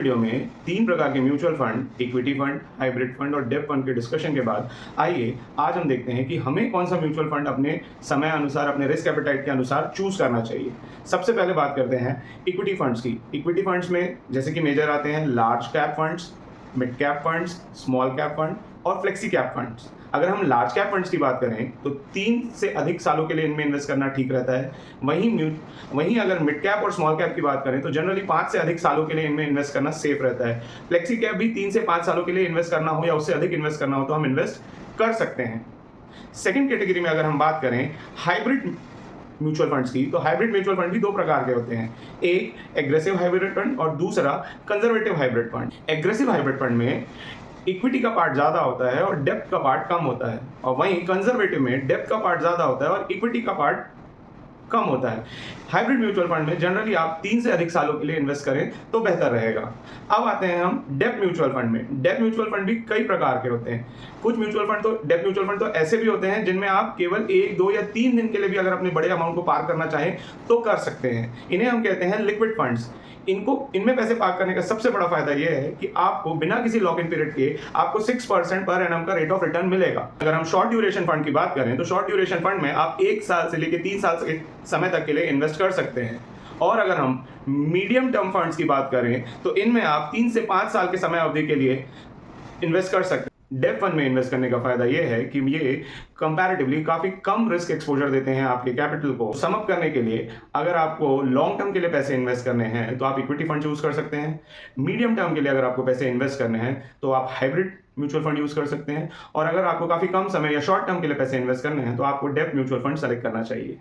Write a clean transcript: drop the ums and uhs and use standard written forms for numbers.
Video में 3 प्रकार के mutual fund, equity fund, hybrid fund और डेब्ट फंड के डिस्कशन के बाद आइए आज हम देखते हैं कि हमें कौन सा म्यूचुअल फंड अपने समय अनुसार, अपने रिस्क एपेटाइट के अनुसार चूज करना चाहिए। सबसे पहले बात करते हैं इक्विटी फंड्स की। इक्विटी फंड्स में जैसे कि मेजर आते हैं large cap funds, mid cap funds, small cap fund और फ्लेक्सी कैप फंड्स। अगर हम लार्ज कैप फंड्स की बात करें तो 3 से अधिक सालों के लिए इनमें इन्वेस्ट करना ठीक रहता है। वहीं अगर मिड कैप और स्मॉल कैप की बात करें तो जनरली 5 से अधिक सालों के लिए इनमें इन्वेस्ट करना सेफ रहता है। फ्लेक्सी कैप भी 3 से 5 सालों के लिए इन्वेस्ट करना हो या उससे अधिक इन्वेस्ट करना हो तो हम इन्वेस्ट कर सकते हैं। सेकेंड कैटेगरी में अगर हम बात करें हाइब्रिड म्यूचुअल फंड्स की, तो हाइब्रिड म्यूचुअल फंड भी 2 प्रकार के होते हैं। एक एग्रेसिव हाइब्रिड फंड और दूसरा conservative hybrid fund. Aggressive hybrid fund में इक्विटी का पार्ट ज़्यादा होता है और डेप्थ का पार्ट कम होता है, और वहीं कंजर्वेटिव में डेप्थ का पार्ट ज़्यादा होता है और इक्विटी का पार्ट कम होता है। हाइब्रिड म्यूचुअल फंड में जनरली आप 3 से अधिक सालों के लिए इन्वेस्ट करें तो बेहतर रहेगा। अब आते हैं हम डेब्ट म्यूचुअल फंड में। डेब्ट म्यूचुअल फंड भी कई प्रकार के होते हैं। कुछ म्यूचुअल फंड तो डेब्ट म्यूचुअल फंड तो ऐसे भी होते हैं जिनमें आप केवल 1, 2 या 3 दिन के लिए भी अगर अपने बड़े अमाउंट को पार्क करना चाहें तो कर सकते हैं। इन्हें हम कहते हैं लिक्विड फंड्स। इनमें पैसे पार्क करने का सबसे बड़ा फायदा यह है कि आपको बिना किसी लॉक इन पीरियड के आपको 6% पर एनम का रेट ऑफ रिटर्न मिलेगा। अगर हम शॉर्ट ड्यूरेशन फंड की बात करें तो शॉर्ट ड्यूरेशन फंड में आप 1 साल से लेकर 3 साल के समय तक के लिए इन्वेस्ट कर सकते हैं। और अगर हम मीडियम टर्म फंड्स की बात करें तो इनमें आप 3 से 5 साल के समय अवधि के लिए इन्वेस्ट कर सकते हैं। डेब्ट फंड में इन्वेस्ट करने का फायदा यह है कि ये कंपैरेटिवली काफी कम रिस्क एक्सपोजर देते हैं आपके कैपिटल को। सम अप करने के लिए अगर आपको लॉन्ग टर्म के लिए पैसे इन्वेस्ट करने हैं तो आप इक्विटी फंड चूज कर सकते हैं। मीडियम टर्म के लिए अगर आपको पैसे इन्वेस्ट करने हैं तो आप हाइब्रिड म्यूचुअल फंड यूज कर सकते हैं। और अगर आपको काफी कम समय या शॉर्ट टर्म के लिए पैसे इन्वेस्ट करने हैं तो आपको डेब्ट म्यूचुअल फंड सेलेक्ट करना चाहिए।